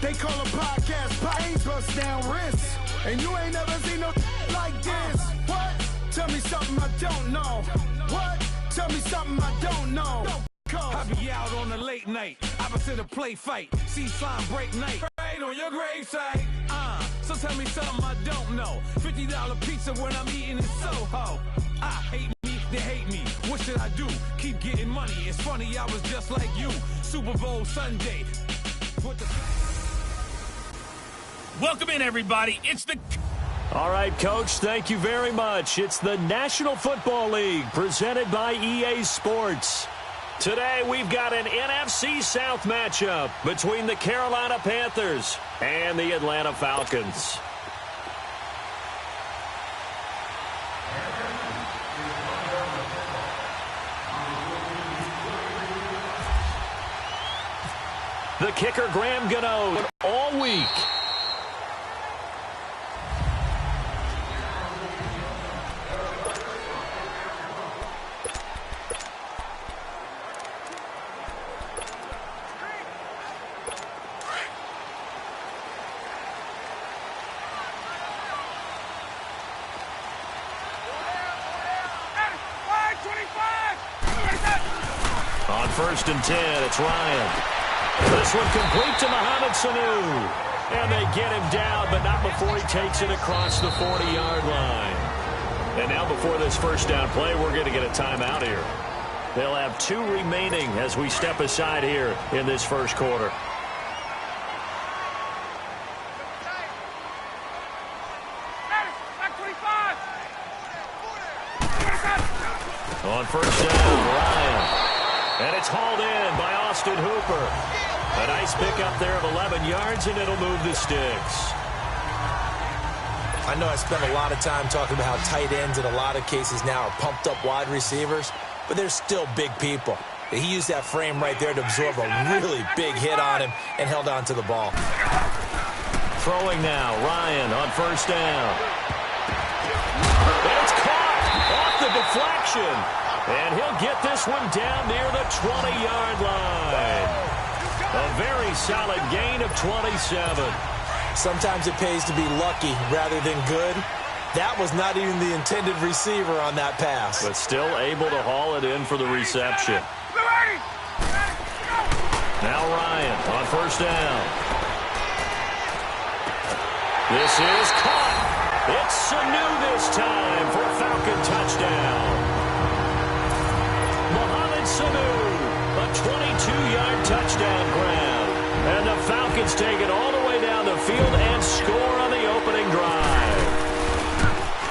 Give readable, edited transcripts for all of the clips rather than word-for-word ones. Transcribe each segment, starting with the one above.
They call a podcast ain't bust down wrists. And you ain't never seen no like this. What? Tell me something I don't know. What? Tell me something I don't know. I be out on a late night, opposite a play fight. See sign break night, right on your gravesite. So tell me something I don't know. $50 pizza when I'm eating in Soho. I hate me, they hate me. What should I do? Keep getting money. It's funny, I was just like you. Super Bowl Sunday. Welcome in, everybody. It's the... All right, Coach, thank you very much. It's the National Football League presented by EA Sports. Today, we've got an NFC South matchup between the Carolina Panthers and the Atlanta Falcons. The kicker, Graham Gano, all week. On 1st and 10, it's Ryan. This one complete to Mohamed Sanu. And they get him down, but not before he takes it across the 40-yard line. And now before this first down play, we're going to get a timeout here. They'll have 2 remaining as we step aside here in this first quarter. On 1st down, Ryan. And it's hauled in by Austin Hooper. A nice pickup there of 11 yards, and it'll move the sticks. I know I spent a lot of time talking about how tight ends in a lot of cases now are pumped up wide receivers, but they're still big people. He used that frame right there to absorb a really big hit on him and held on to the ball. Throwing now, Ryan on 1st down. And it's caught off the deflection. And he'll get this one down near the 20-yard line. A very solid gain of 27. Sometimes it pays to be lucky rather than good. That was not even the intended receiver on that pass. But still able to haul it in for the reception. Now Ryan on 1st down. This is caught. It's Sanu this time for a Falcon touchdown. Sanu, a 22-yard touchdown grab. And the Falcons take it all the way down the field and score on the opening drive.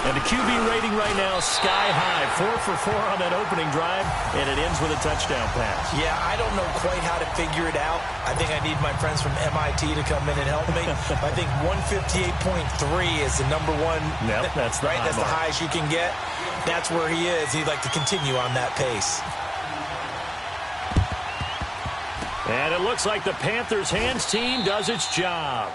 And the QB rating right now, sky high. 4 for 4 on that opening drive, and it ends with a touchdown pass. Yeah, I don't know quite how to figure it out. I think I need my friends from MIT to come in and help me. I think 158.3 is the number one. Yep, that's the right. That's the highest you can get. That's where he is. He'd like to continue on that pace. And it looks like the Panthers' hands team does its job.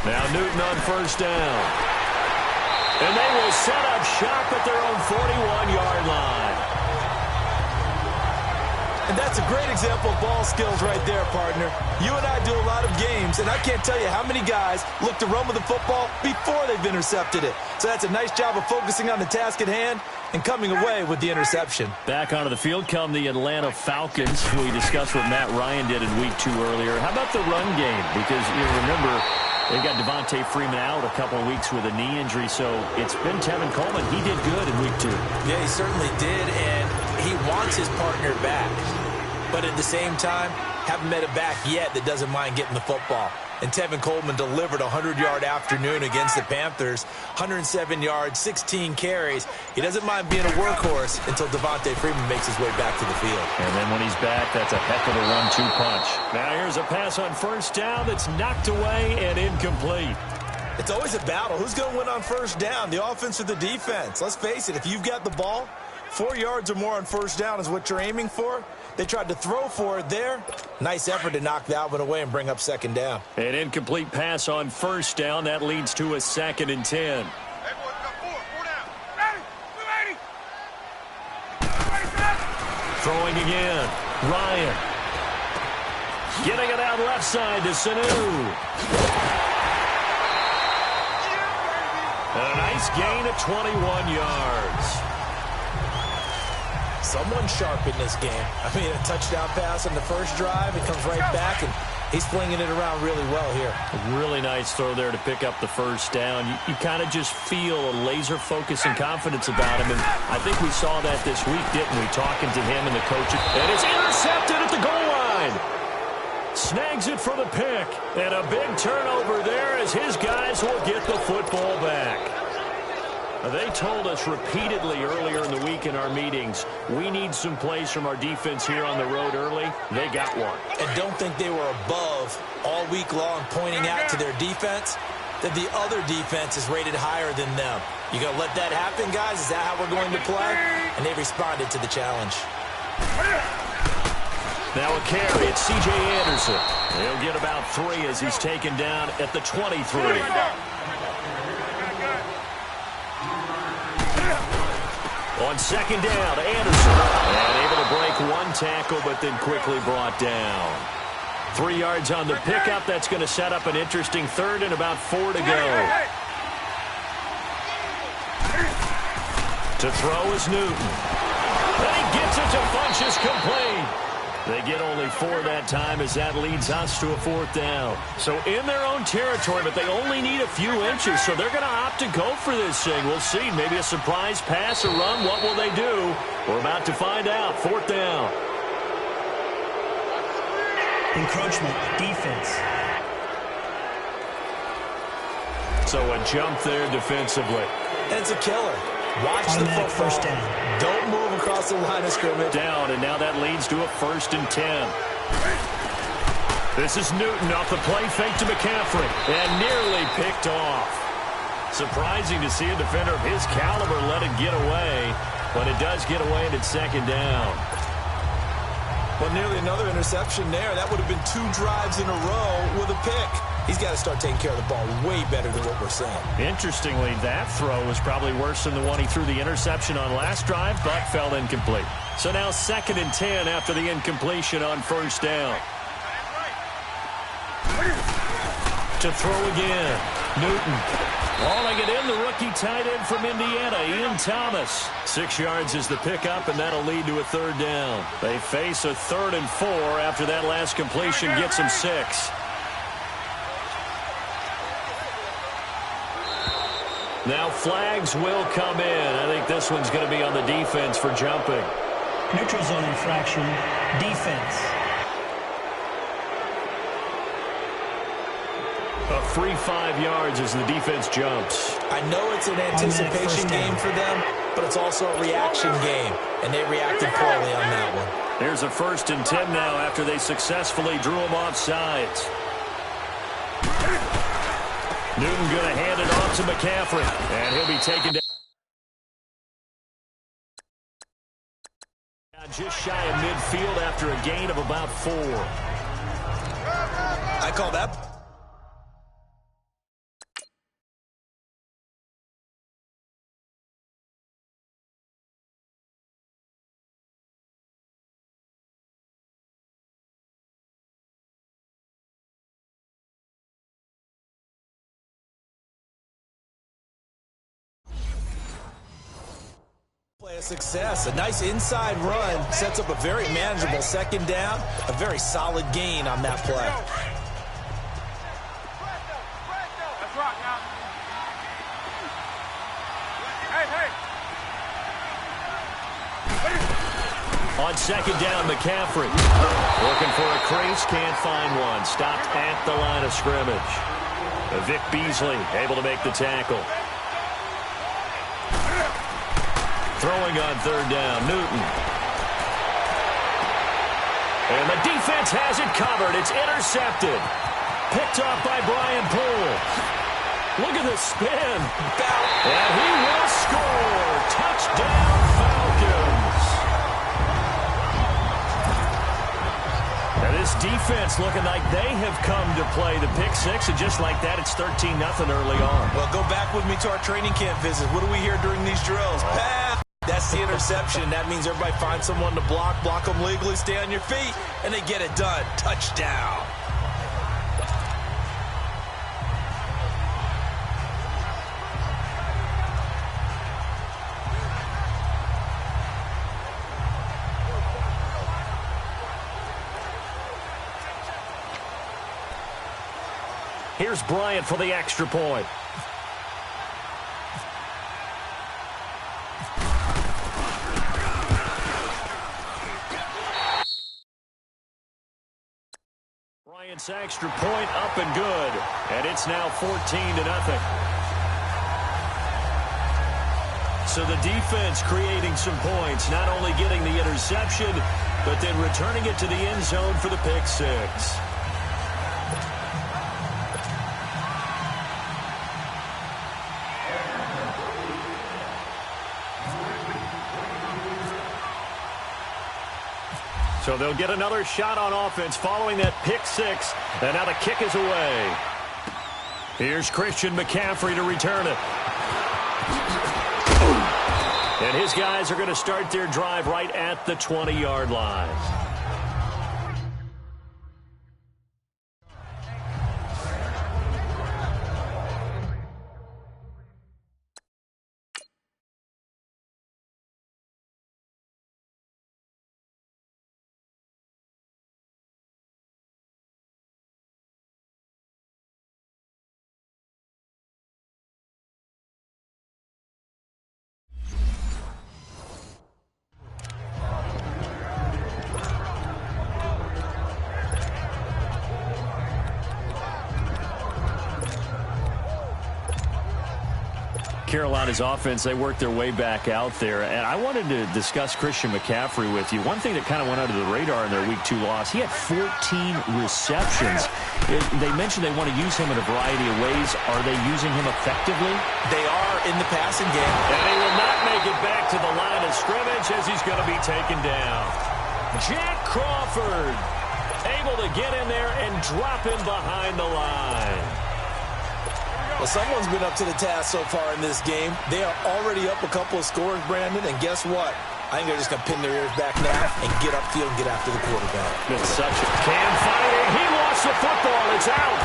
Now Newton on 1st down. And they will set up shop at their own 41-yard line. And that's a great example of ball skills right there, partner. You and I do a lot of games, and I can't tell you how many guys look to run with the football before they've intercepted it. So that's a nice job of focusing on the task at hand and coming away with the interception. Back onto the field come the Atlanta Falcons. We discussed what Matt Ryan did in Week 2 earlier. How about the run game? Because you remember, they've got Devontae Freeman out a couple of weeks with a knee injury, so it's been Tevin Coleman. He did good in Week 2. Yeah, he certainly did, and he wants his partner back. But at the same time, haven't met a back yet that doesn't mind getting the football. And Tevin Coleman delivered a 100-yard afternoon against the Panthers. 107 yards, 16 carries. He doesn't mind being a workhorse until Devontae Freeman makes his way back to the field. And then when he's back, that's a heck of a 1-2 punch. Now here's a pass on 1st down that's knocked away and incomplete. It's always a battle. Who's going to win on 1st down, the offense or the defense? Let's face it, if you've got the ball, 4 yards or more on 1st down is what you're aiming for. They tried to throw for it there. Nice effort to knock that one away and bring up second down. An incomplete pass on first down. That leads to a 2nd and 10. Throwing again. Ryan. Getting it out left side to Sanu. A nice gain of 21 yards. Someone sharp in this game. I mean, a touchdown pass on the first drive. It comes right back, and he's flinging it around really well here. A really nice throw there to pick up the first down. You kind of just feel a laser focus and confidence about him, and I think we saw that this week, didn't we, talking to him and the coaches. And it's intercepted at the goal line. Snags it for the pick, and a big turnover there as his guys will get the football back. They told us repeatedly earlier in the week in our meetings, we need some plays from our defense here on the road early. They got one. And don't think they were above all week long pointing out to their defense that the other defense is rated higher than them. You going to let that happen, guys? Is that how we're going to play? And they responded to the challenge. Now a carry. It's C.J. Anderson. He'll get about 3 as he's taken down at the 23. On second down, Anderson. And able to break one tackle, but then quickly brought down. 3 yards on the pickup. That's going to set up an interesting 3rd and about 4 to go. To throw is Newton. And he gets it to Funchess complete. They get only 4 that time as that leads us to a 4th down. So in their own territory, but they only need a few inches, so they're going to opt to go for this thing. We'll see. Maybe a surprise pass or run. What will they do? We're about to find out. 4th down. Encroachment, defense. So a jump there defensively. And it's a killer. Watch the football. First down. Don't move across the line of scrimmage. Down, and now that leads to a 1st and 10. This is Newton off the play fake to McCaffrey, and nearly picked off. Surprising to see a defender of his caliber let it get away, but it does get away and it's 2nd down. Well, nearly another interception there. That would have been 2 drives in a row with a pick. He's got to start taking care of the ball way better than what we're saying. Interestingly, that throw was probably worse than the one he threw the interception on last drive, but fell incomplete. So now 2nd and 10 after the incompletion on 1st down. To throw again, Newton. Hauling it in, the rookie tight end from Indiana, Ian Thomas. 6 yards is the pickup, and that'll lead to a 3rd down. They face a 3rd and 4 after that last completion gets them 6. Now flags will come in. I think this one's going to be on the defense for jumping. Neutral zone infraction, defense. A free 5 yards as the defense jumps. I know it's an anticipation game for them, but it's also a reaction game, and they reacted poorly on that one. Here's a 1st and 10 now after they successfully drew him off sides. Newton going to hand it off to McCaffrey, and he'll be taken down. Just shy of midfield after a gain of about 4. I call that. A success. A nice inside run sets up a very manageable 2nd down. A very solid gain on that play. On 2nd down, McCaffrey. Looking for a crease, can't find one. Stopped at the line of scrimmage. Vic Beasley able to make the tackle. Throwing on 3rd down, Newton. And the defense has it covered. It's intercepted. Picked off by Brian Poole. Look at the spin. And he will score. Touchdown, Falcons. defense looking like they have come to play the pick six, and just like that, it's 13-0 early on. Well, go back with me to our training camp visit. What do we hear during these drills? That's the interception. That means everybody finds someone to block them legally, stay on your feet, and they get it done. Touchdown. Here's Bryant for the extra point. Bryant's extra point up and good. And it's now 14-0. So the defense creating some points, not only getting the interception, but then returning it to the end zone for the pick six. So they'll get another shot on offense following that pick six. And now the kick is away. Here's Christian McCaffrey to return it. And his guys are going to start their drive right at the 20-yard line. Carolina's offense, they worked their way back out there. And I wanted to discuss Christian McCaffrey with you. One thing that kind of went under the radar in their Week 2 loss, he had 14 receptions. They mentioned they want to use him in a variety of ways. Are they using him effectively? They are in the passing game. And he will not make it back to the line of scrimmage as he's going to be taken down. Jack Crawford able to get in there and drop him behind the line. Well, someone's been up to the task so far in this game. They are already up a couple of scores, Brandon, and guess what? I think they're just going to pin their ears back now and get upfield and get after the quarterback. It's such a can fighting. He lost the football. It's out.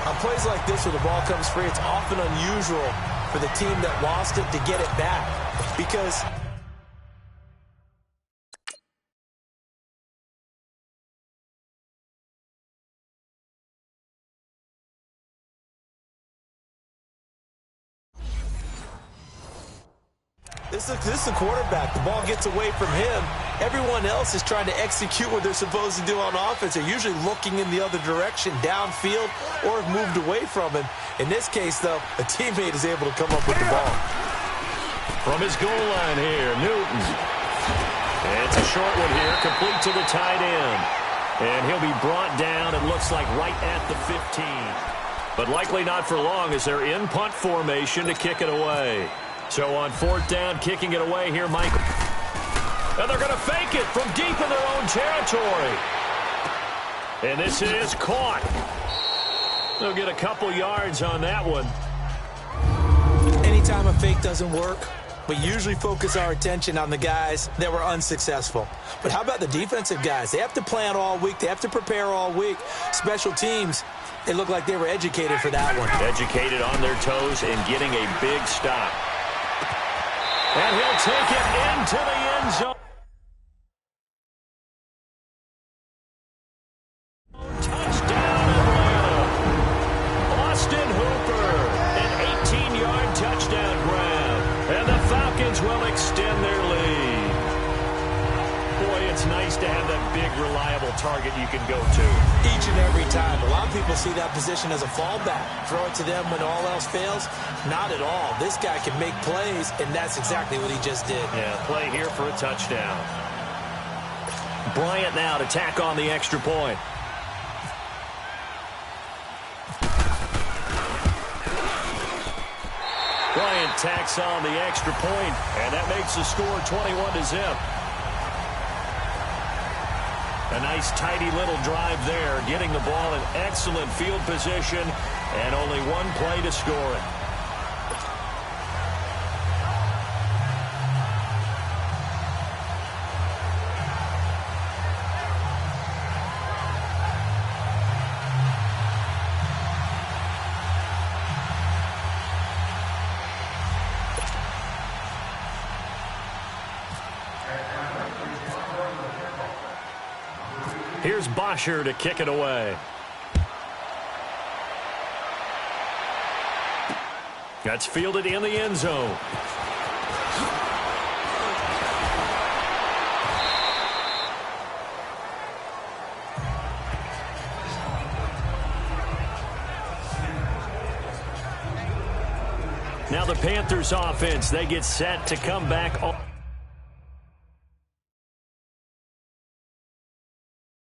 On plays like this where the ball comes free, it's often unusual for the team that lost it to get it back because this is a quarterback. The ball gets away from him. Everyone else is trying to execute what they're supposed to do on offense. They're usually looking in the other direction, downfield, or have moved away from him. In this case, though, a teammate is able to come up with the ball. From his goal line here, Newton. It's a short one here, complete to the tight end. And he'll be brought down, it looks like, right at the 15. But likely not for long as they're in punt formation to kick it away. So on fourth down, kicking it away here, Michael. And they're going to fake it from deep in their own territory. And this is caught. They'll get a couple yards on that one. Anytime a fake doesn't work, we usually focus our attention on the guys that were unsuccessful. But how about the defensive guys? They have to plan all week. They have to prepare all week. Special teams, they look like they were educated for that one. Educated on their toes and getting a big stop. And he'll take it into the end zone. Touchdown, Atlanta. Austin Hooper, an 18-yard touchdown grab. And the Falcons will extend their lead. Boy, it's nice to have that big, reliable target you can go to. Each and every time. A lot of people see that position as a fallback. Throw it to them when all else fails. Not at all. This guy can make plays, and that's exactly what he just did. Yeah, play here for a touchdown. Bryant now to tack on the extra point. Bryant tacks on the extra point, and that makes the score 21-0. A nice, tidy little drive there, getting the ball in excellent field position, and only one play to score it. Here's Bosher to kick it away. That's fielded in the end zone. Now the Panthers offense, they get set to come back.